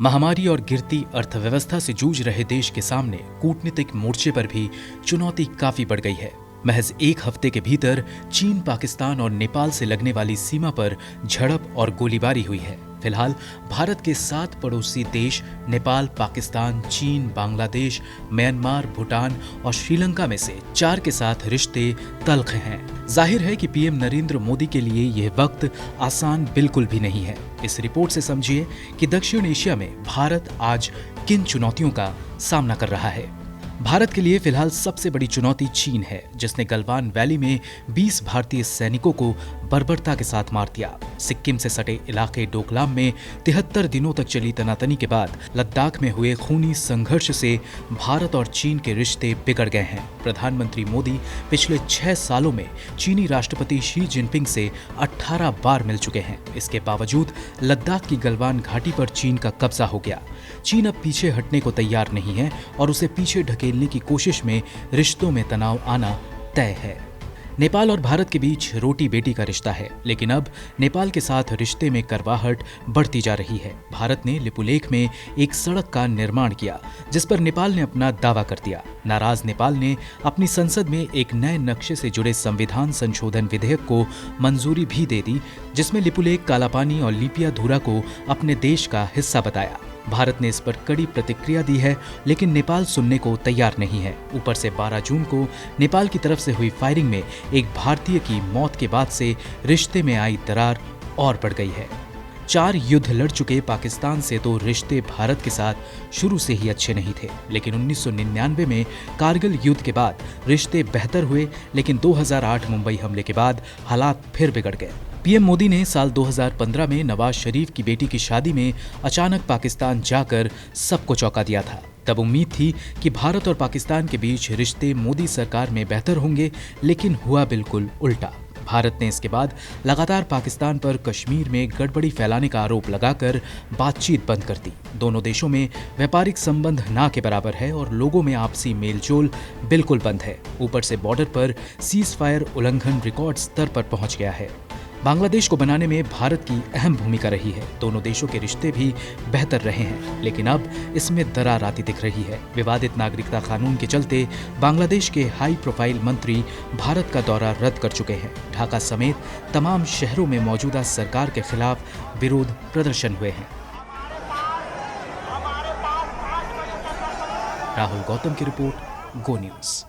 महामारी और गिरती अर्थव्यवस्था से जूझ रहे देश के सामने कूटनीतिक मोर्चे पर भी चुनौती काफी बढ़ गई है। महज एक हफ्ते के भीतर चीन, पाकिस्तान और नेपाल से लगने वाली सीमा पर झड़प और गोलीबारी हुई है। फिलहाल भारत के 7 पड़ोसी देश नेपाल, पाकिस्तान, चीन, बांग्लादेश, म्यांमार, भूटान और श्रीलंका में से 4 के साथ रिश्ते तल्ख हैं। जाहिर है कि पीएम नरेंद्र मोदी के लिए यह वक्त आसान बिल्कुल भी नहीं है। इस रिपोर्ट से समझिए कि दक्षिण एशिया में भारत आज किन चुनौतियों का सामना कर रहा है। भारत के लिए फिलहाल सबसे बड़ी चुनौती चीन है, जिसने गलवान वैली में 20 भारतीय सैनिकों को बर्बरता के साथ मार दिया। सिक्किम से सटे इलाके डोकलाम में 73 दिनों तक चली तनातनी के बाद लद्दाख में हुए खूनी संघर्ष से भारत और चीन के रिश्ते बिगड़ गए हैं। प्रधानमंत्री मोदी पिछले 6 सालों में चीनी राष्ट्रपति शी जिनपिंग से 18 बार मिल चुके हैं। इसके बावजूद लद्दाख की गलवान घाटी पर चीन का कब्जा हो गया। चीन अब पीछे हटने को तैयार नहीं है और उसे पीछे ढकेलने की कोशिश में रिश्तों में तनाव आना तय है। नेपाल और भारत के बीच रोटी बेटी का रिश्ता है, लेकिन अब नेपाल के साथ रिश्ते में करवाहट बढ़ती जा रही है। भारत ने लिपुलेख में एक सड़क का निर्माण किया, जिस पर नेपाल ने अपना दावा कर दिया। नाराज नेपाल ने अपनी संसद में एक नए नक्शे से जुड़े संविधान संशोधन विधेयक को मंजूरी भी दे दी, जिसमें लिपुलेख, कालापानी और लिपियाधुरा को अपने देश का हिस्सा बताया। भारत ने इस पर कड़ी प्रतिक्रिया दी है, लेकिन नेपाल सुनने को तैयार नहीं है। ऊपर से 12 जून को नेपाल की तरफ से हुई फायरिंग में एक भारतीय की मौत के बाद से रिश्ते में आई दरार और बढ़ गई है। 4 युद्ध लड़ चुके पाकिस्तान से तो रिश्ते भारत के साथ शुरू से ही अच्छे नहीं थे, लेकिन 1999 में कारगिल युद्ध के बाद रिश्ते बेहतर हुए, लेकिन 2008 मुंबई हमले के बाद हालात फिर बिगड़ गए। पीएम मोदी ने साल 2015 में नवाज शरीफ की बेटी की शादी में अचानक पाकिस्तान जाकर सबको चौंका दिया था। तब उम्मीद थी कि भारत और पाकिस्तान के बीच रिश्ते मोदी सरकार में बेहतर होंगे, लेकिन हुआ बिल्कुल उल्टा। भारत ने इसके बाद लगातार पाकिस्तान पर कश्मीर में गड़बड़ी फैलाने का आरोप लगाकर बातचीत बंद कर दी। दोनों देशों में व्यापारिक संबंध ना के बराबर है और लोगों में आपसी मेलजोल बिल्कुल बंद है। ऊपर से बॉर्डर पर सीज फायर उल्लंघन रिकॉर्ड स्तर पर पहुंच गया है। बांग्लादेश को बनाने में भारत की अहम भूमिका रही है। दोनों देशों के रिश्ते भी बेहतर रहे हैं, लेकिन अब इसमें दरार आती दिख रही है। विवादित नागरिकता कानून के चलते बांग्लादेश के हाई प्रोफाइल मंत्री भारत का दौरा रद्द कर चुके हैं। ढाका समेत तमाम शहरों में मौजूदा सरकार के खिलाफ विरोध प्रदर्शन हुए हैं। राहुल गौतम की रिपोर्ट, गो न्यूज़।